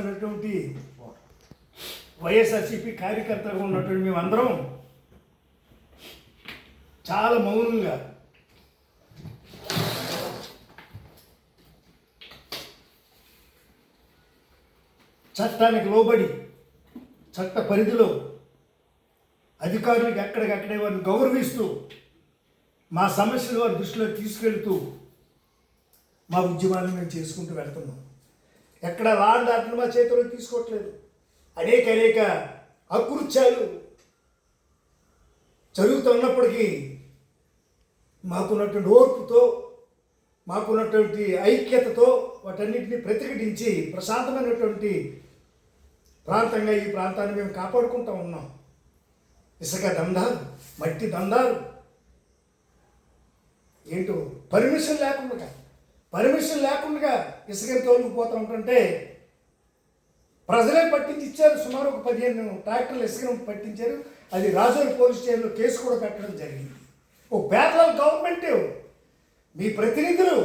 ఉన్నటువంటి వైఎస్ఆర్సీపీ కార్యకర్తగా ఉన్నటువంటి మేమందరం చాలా మౌనంగా చట్టానికి లోబడి చట్ట పరిధిలో అధికారులకు ఎక్కడికక్కడే వారిని గౌరవిస్తూ మా సమస్యలు వారి దృష్టిలో తీసుకెళ్తూ మా ఉద్యమాలను మేము చేసుకుంటూ వెళ్తున్నాం. ఎక్కడ లాండ్ ఆర్డర్ మా చేతిలో తీసుకోవట్లేదు. అనేక అకృత్యాలు జరుగుతున్నప్పటికీ మాకున్నటువంటి ఓర్పుతో మాకున్నటువంటి ఐక్యతతో వాటన్నిటిని ప్రతిఘటించి ప్రశాంతమైనటువంటి ప్రాంతంగా ఈ ప్రాంతాన్ని మేము కాపాడుకుంటూ ఉన్నాం. ఇసుక దందాలు, మట్టి దందాలు ఏంటో పర్మిషన్ లేకుండా ఇసుకని తోలుకుపోతూ ఉంటుంటే ప్రజలే పట్టించి ఇచ్చారు. సుమారు ఒక 15 ట్రాక్టర్లు ఇసుకను పట్టించారు. అది రాజోలు పోలీస్ స్టేషన్లో కేసు కూడా పెట్టడం జరిగింది. ఓ ప్యారలల్ గవర్నమెంట్, మీ ప్రతినిధులు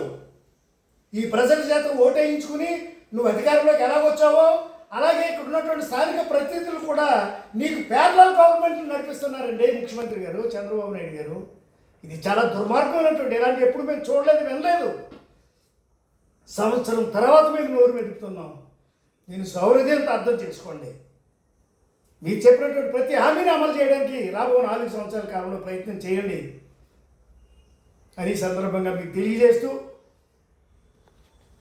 ఈ ప్రజల చేత ఓటేయించుకుని నువ్వు అధికారంలోకి ఎలా వచ్చావో అలాగే ఇక్కడ ఉన్నటువంటి స్థానిక ప్రతినిధులు కూడా నీకు ప్యారలల్ గవర్నమెంట్లు నడిపిస్తున్నారండి ముఖ్యమంత్రి గారు చంద్రబాబు నాయుడు గారు. ఇది చాలా దుర్మార్గమైనటువంటి, ఇలాంటి ఎప్పుడు మేము చూడలేదు, వినలేదు. సంవత్సరం తర్వాత మేము నోరు మెదుపుతున్నాం. నేను సౌహృదయంతో అర్థం చేసుకోండి. మీరు చెప్పినటువంటి ప్రతి హామీని అమలు చేయడానికి రాబో 4 సంవత్సరాల కాలంలో ప్రయత్నం చేయండి అని సందర్భంగా మీకు తెలియజేస్తూ,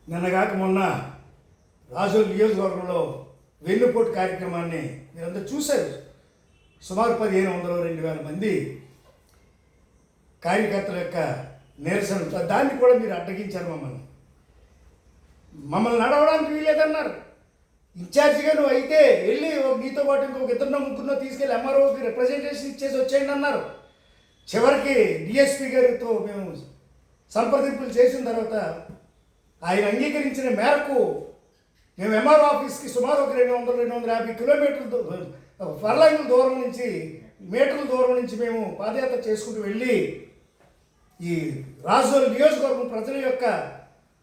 నిన్నగాక మొన్న రాజోలు నియోజకవర్గంలో వెన్నుపోటు కార్యక్రమాన్ని మీరందరూ చూశారు. సుమారు 1500-2000 మంది కార్యకర్తల యొక్క నిరసన, దాన్ని కూడా మీరు అడ్డగించారు. మమ్మల్ని నడవడానికి వీలేదన్నారు. ఇన్ఛార్జిగా నువ్వు అయితే వెళ్ళి నీతో పాటు ఇంకొక 2-3 తీసుకెళ్ళి ఎంఆర్ఓకి రిప్రజెంటేషన్ ఇచ్చేసి వచ్చేయండి అన్నారు. చివరికి డిఎస్పీ గారితో మేము సంప్రదింపులు చేసిన తర్వాత ఆయన అంగీకరించిన మేరకు మేము ఎంఆర్ఓ ఆఫీస్కి సుమారు ఒక 200-250 కిలోమీటర్ల ఫర్లాంగుల దూరం నుంచి, మీటర్ల దూరం నుంచి మేము పాదయాత్ర చేసుకుంటూ వెళ్ళి ఈ రాజోలు నియోజకవర్గం ప్రజల యొక్క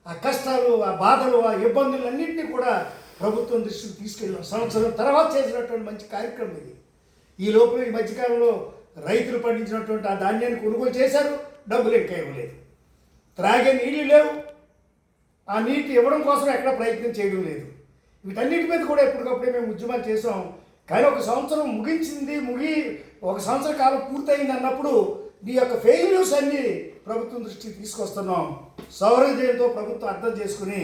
ఆ కష్టాలు, ఆ బాధలు, ఆ ఇబ్బందులన్నింటినీ కూడా ప్రభుత్వం దృష్టికి తీసుకెళ్ళాం. సంవత్సరం తర్వాత చేసినటువంటి మంచి కార్యక్రమం ఇది. ఈ లోపల ఈ మధ్యకాలంలో రైతులు పండించినటువంటి ఆ ధాన్యాన్ని కొనుగోలు చేశారు, డబ్బులు ఇంకా ఇవ్వలేదు. త్రాగే నీళ్ళు లేవు, ఆ నీటి ఇవ్వడం కోసం ఎక్కడ ప్రయత్నం చేయడం లేదు. వీటన్నిటి మీద కూడా ఎప్పటికప్పుడే మేము ఉద్యమాలు చేసాం. కానీ ఒక సంవత్సరం ఒక సంవత్సర కాలం పూర్తయింది అన్నప్పుడు మీ యొక్క ఫెయిల్యూర్స్ అన్నీ ప్రభుత్వం దృష్టికి తీసుకొస్తున్నాం. సౌహృదయంతో ప్రభుత్వం అర్థం చేసుకుని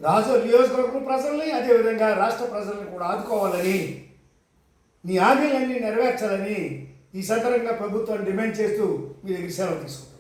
రాజోలు నియోజకవర్గం ప్రజల్ని, అదేవిధంగా రాష్ట్ర ప్రజల్ని కూడా ఆదుకోవాలని, మీ హామీలన్నీ నెరవేర్చాలని ఈ సందర్భంగా ప్రభుత్వాన్ని డిమాండ్ చేస్తూ మీ దగ్గర సెలవు తీసుకుంటాం.